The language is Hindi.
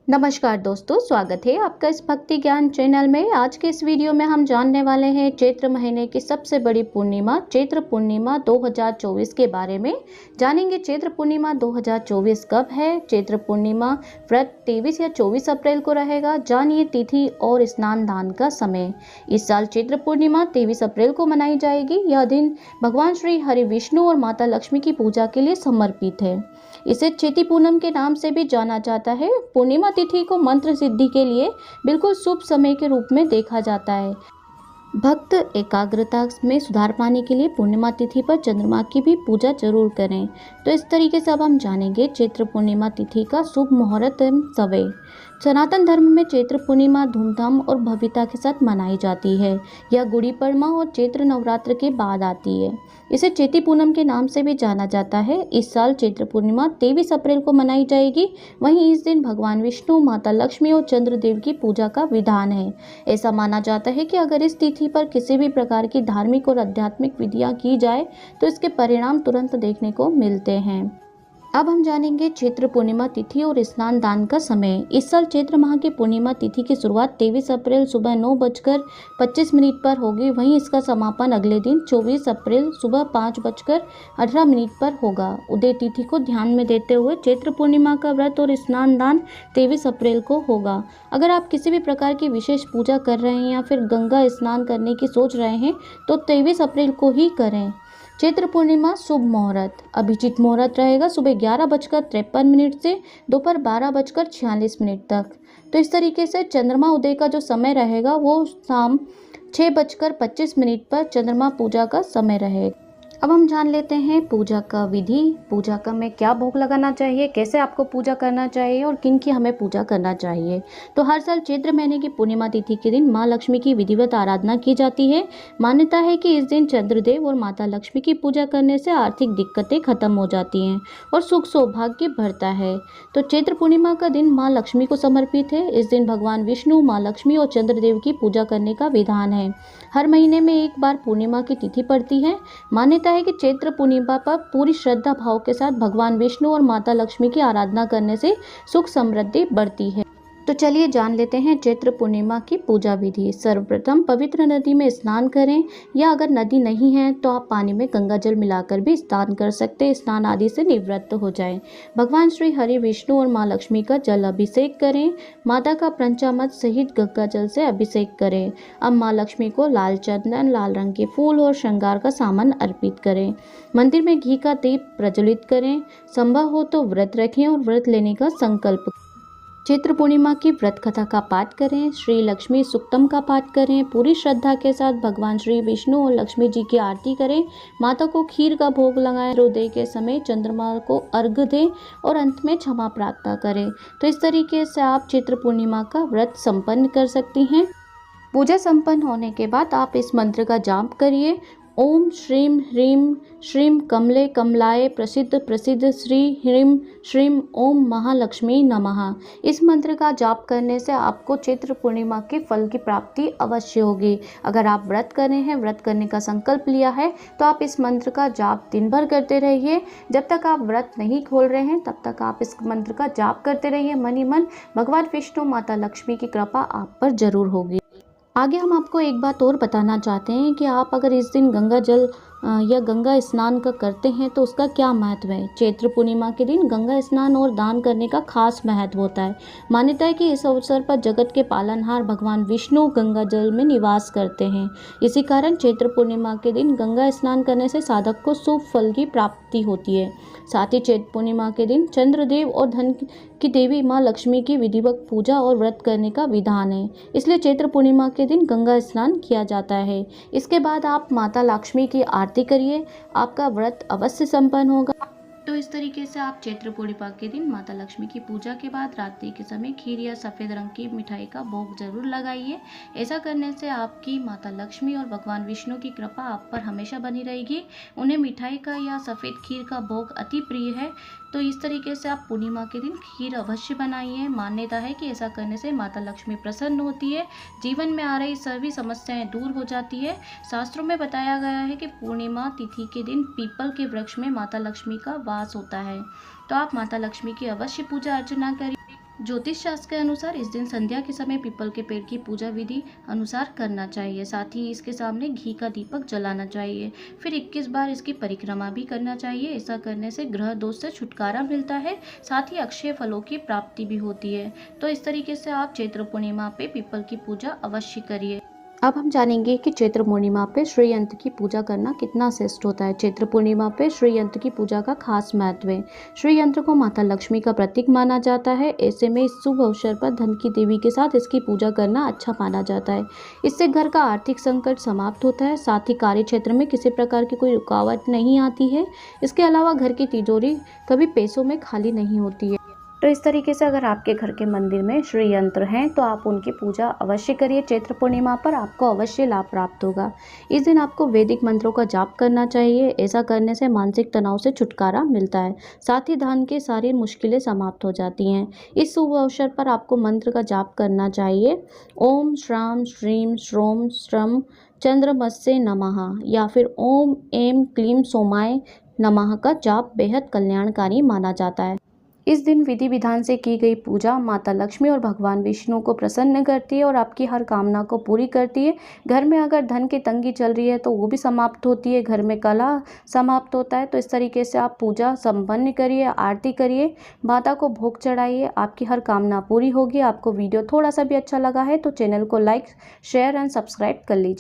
नमस्कार दोस्तों, स्वागत है आपका इस भक्ति ज्ञान चैनल में। आज के इस वीडियो में हम जानने वाले हैं चैत्र महीने की सबसे बड़ी पूर्णिमा चैत्र पूर्णिमा 2024 के बारे में। जानेंगे चैत्र पूर्णिमा 2024 कब है। चैत्र पूर्णिमा व्रत 23 या 24 अप्रैल को रहेगा। जानिए तिथि और स्नान दान का समय। इस साल चैत्र पूर्णिमा 23 अप्रैल को मनाई जाएगी। यह दिन भगवान श्री हरि विष्णु और माता लक्ष्मी की पूजा के लिए समर्पित है। इसे चैती पूनम के नाम से भी जाना जाता है। पूर्णिमा तिथि को मंत्र सिद्धि के लिए बिल्कुल शुभ समय के रूप में देखा जाता है। भक्त एकाग्रता में सुधार पाने के लिए पूर्णिमा तिथि पर चंद्रमा की भी पूजा जरूर करें। तो इस तरीके से अब हम जानेंगे चैत्र पूर्णिमा तिथि का शुभ मुहूर्त एवं समय। सनातन धर्म में चैत्र पूर्णिमा धूमधाम और भव्यता के साथ मनाई जाती है। यह गुड़ी पड़वा और चैत्र नवरात्र के बाद आती है। इसे चैती पूनम के नाम से भी जाना जाता है। इस साल चैत्र पूर्णिमा 23 अप्रैल को मनाई जाएगी। वहीं इस दिन भगवान विष्णु, माता लक्ष्मी और चंद्रदेव की पूजा का विधान है। ऐसा माना जाता है कि अगर इस तिथि पर किसी भी प्रकार की धार्मिक और आध्यात्मिक विधियां की जाए तो इसके परिणाम तुरंत देखने को मिलते हैं। अब हम जानेंगे चैत्र पूर्णिमा तिथि और स्नान दान का समय। इस साल चैत्र माह की पूर्णिमा तिथि की शुरुआत 23 अप्रैल सुबह 9:25 पर होगी। वहीं इसका समापन अगले दिन 24 अप्रैल सुबह 5:18 पर होगा। उदय तिथि को ध्यान में देते हुए चैत्र पूर्णिमा का व्रत और स्नान दान 23 अप्रैल को होगा। अगर आप किसी भी प्रकार की विशेष पूजा कर रहे हैं या फिर गंगा स्नान करने की सोच रहे हैं तो 23 अप्रैल को ही करें। चैत्र पूर्णिमा शुभ मुहूर्त। अभिजीत मुहूर्त रहेगा सुबह 11:53 से दोपहर 12:46 तक। तो इस तरीके से चंद्रमा उदय का जो समय रहेगा वो शाम 6:25 पर चंद्रमा पूजा का समय रहेगा। अब हम जान लेते हैं पूजा का विधि। पूजा का में क्या भोग लगाना चाहिए, कैसे आपको पूजा करना चाहिए और किन की हमें पूजा करना चाहिए। तो हर साल चैत्र महीने की पूर्णिमा तिथि के दिन माँ लक्ष्मी की विधिवत आराधना की जाती है। मान्यता है कि इस दिन चंद्रदेव और माता लक्ष्मी की पूजा करने से आर्थिक दिक्कतें खत्म हो जाती हैं और सुख सौभाग्य बढ़ता है। तो चैत्र पूर्णिमा का दिन माँ लक्ष्मी को समर्पित है। इस दिन भगवान विष्णु, माँ लक्ष्मी और चंद्रदेव की पूजा करने का विधान है। हर महीने में एक बार पूर्णिमा की तिथि पड़ती है। मान्यता है कि चैत्र पूर्णिमा पर पूरी श्रद्धा भाव के साथ भगवान विष्णु और माता लक्ष्मी की आराधना करने से सुख समृद्धि बढ़ती है। तो चलिए जान लेते हैं चैत्र पूर्णिमा की पूजा विधि। सर्वप्रथम पवित्र नदी में स्नान करें, या अगर नदी नहीं है तो आप पानी में गंगा जल मिलाकर भी स्नान कर सकते हैं। स्नान आदि से निवृत्त हो जाएं। भगवान श्री हरि विष्णु और माँ लक्ष्मी का जल अभिषेक करें। माता का पंचामृत सहित गंगा जल से अभिषेक करें। अब माँ लक्ष्मी को लाल चंदन, लाल रंग के फूल और श्रृंगार का सामान अर्पित करें। मंदिर में घी का दीप प्रज्वलित करें। संभव हो तो व्रत रखें और व्रत लेने का संकल्प। चैत्र पूर्णिमा की व्रत कथा का पाठ करें। श्री लक्ष्मी सुक्तम का पाठ करें। पूरी श्रद्धा के साथ भगवान श्री विष्णु और लक्ष्मी जी की आरती करें। माता को खीर का भोग लगाएं। सूर्योदय के समय चंद्रमा को अर्घ्य दें और अंत में क्षमा प्रार्थना करें। तो इस तरीके से आप चैत्र पूर्णिमा का व्रत संपन्न कर सकती हैं। पूजा संपन्न होने के बाद आप इस मंत्र का जाप करिए। ओम श्रीम ह्रीम श्रीम कमले कमलाय प्रसिद्ध प्रसिद्ध श्री ह्रीम श्रीम ओम महालक्ष्मी नमः। इस मंत्र का जाप करने से आपको चैत्र पूर्णिमा के फल की प्राप्ति अवश्य होगी। अगर आप व्रत कर रहे हैं, व्रत करने का संकल्प लिया है, तो आप इस मंत्र का जाप दिन भर करते रहिए। जब तक आप व्रत नहीं खोल रहे हैं तब तक आप इस मंत्र का जाप करते रहिए मन ही मन। भगवान विष्णु, माता लक्ष्मी की कृपा आप पर जरूर होगी। आगे हम आपको एक बात और बताना चाहते हैं कि आप अगर इस दिन गंगा जल या गंगा स्नान का करते हैं तो उसका क्या महत्व है। चैत्र पूर्णिमा के दिन गंगा स्नान और दान करने का खास महत्व होता है। मान्यता है कि इस अवसर पर जगत के पालनहार भगवान विष्णु गंगा जल में निवास करते हैं। इसी कारण चैत्र पूर्णिमा के दिन गंगा स्नान करने से साधक को शुभ फल की प्राप्ति होती है। साथ ही चैत्र पूर्णिमा के दिन चंद्रदेव और धन की देवी माँ लक्ष्मी की विधिवत पूजा और व्रत करने का विधान है। इसलिए चैत्र पूर्णिमा के दिन गंगा स्नान किया जाता है। इसके बाद आप माता लक्ष्मी की आरती करिए, आपका व्रत अवश्य संपन्न होगा। तो इस तरीके से आप चैत्र पूर्णिमा के दिन माता लक्ष्मी की पूजा के बाद रात्रि के समय खीर या सफ़ेद रंग की मिठाई का भोग जरूर लगाइए। ऐसा करने से आपकी माता लक्ष्मी और भगवान विष्णु की कृपा आप पर हमेशा बनी रहेगी। उन्हें मिठाई का या सफ़ेद खीर का भोग अति प्रिय है। तो इस तरीके से आप पूर्णिमा के दिन खीर अवश्य बनाइए। मान्यता है कि ऐसा करने से माता लक्ष्मी प्रसन्न होती है, जीवन में आ रही सभी समस्याएं दूर हो जाती है। शास्त्रों में बताया गया है कि पूर्णिमा तिथि के दिन पीपल के वृक्ष में माता लक्ष्मी का वास होता है। तो आप माता लक्ष्मी की अवश्य पूजा अर्चना करिए। ज्योतिष शास्त्र के अनुसार इस दिन संध्या के समय पीपल के पेड़ की पूजा विधि अनुसार करना चाहिए। साथ ही इसके सामने घी का दीपक जलाना चाहिए। फिर 21 बार इसकी परिक्रमा भी करना चाहिए। ऐसा करने से ग्रह दोष से छुटकारा मिलता है। साथ ही अक्षय फलों की प्राप्ति भी होती है। तो इस तरीके से आप चैत्र पूर्णिमा पे पीपल की पूजा अवश्य करिए। अब हम जानेंगे कि चैत्र पूर्णिमा पे श्री यंत्र की पूजा करना कितना श्रेष्ठ होता है। चैत्र पूर्णिमा पे श्री यंत्र की पूजा का खास महत्व है। श्री यंत्र को माता लक्ष्मी का प्रतीक माना जाता है। ऐसे में इस शुभ अवसर पर धन की देवी के साथ इसकी पूजा करना अच्छा माना जाता है। इससे घर का आर्थिक संकट समाप्त होता है। साथ ही कार्य क्षेत्र में किसी प्रकार की कोई रुकावट नहीं आती है। इसके अलावा घर की तिजोरी कभी पैसों में खाली नहीं होती है। तो इस तरीके से अगर आपके घर के मंदिर में श्री यंत्र हैं तो आप उनकी पूजा अवश्य करिए। चैत्र पूर्णिमा पर आपको अवश्य लाभ प्राप्त होगा। इस दिन आपको वैदिक मंत्रों का जाप करना चाहिए। ऐसा करने से मानसिक तनाव से छुटकारा मिलता है। साथ ही धन की सारी मुश्किलें समाप्त हो जाती हैं। इस शुभ अवसर पर आपको मंत्र का जाप करना चाहिए। ओम श्राम श्रीम श्रोम श्रम चंद्रमस्से नमः या फिर ओम एम क्लीम सोमाय नमः का जाप बेहद कल्याणकारी माना जाता है। इस दिन विधि विधान से की गई पूजा माता लक्ष्मी और भगवान विष्णु को प्रसन्न करती है और आपकी हर कामना को पूरी करती है। घर में अगर धन की तंगी चल रही है तो वो भी समाप्त होती है। घर में कलह समाप्त होता है। तो इस तरीके से आप पूजा संपन्न करिए, आरती करिए, माता को भोग चढ़ाइए, आपकी हर कामना पूरी होगी। आपको वीडियो थोड़ा सा भी अच्छा लगा है तो चैनल को लाइक, शेयर एंड सब्सक्राइब कर लीजिए।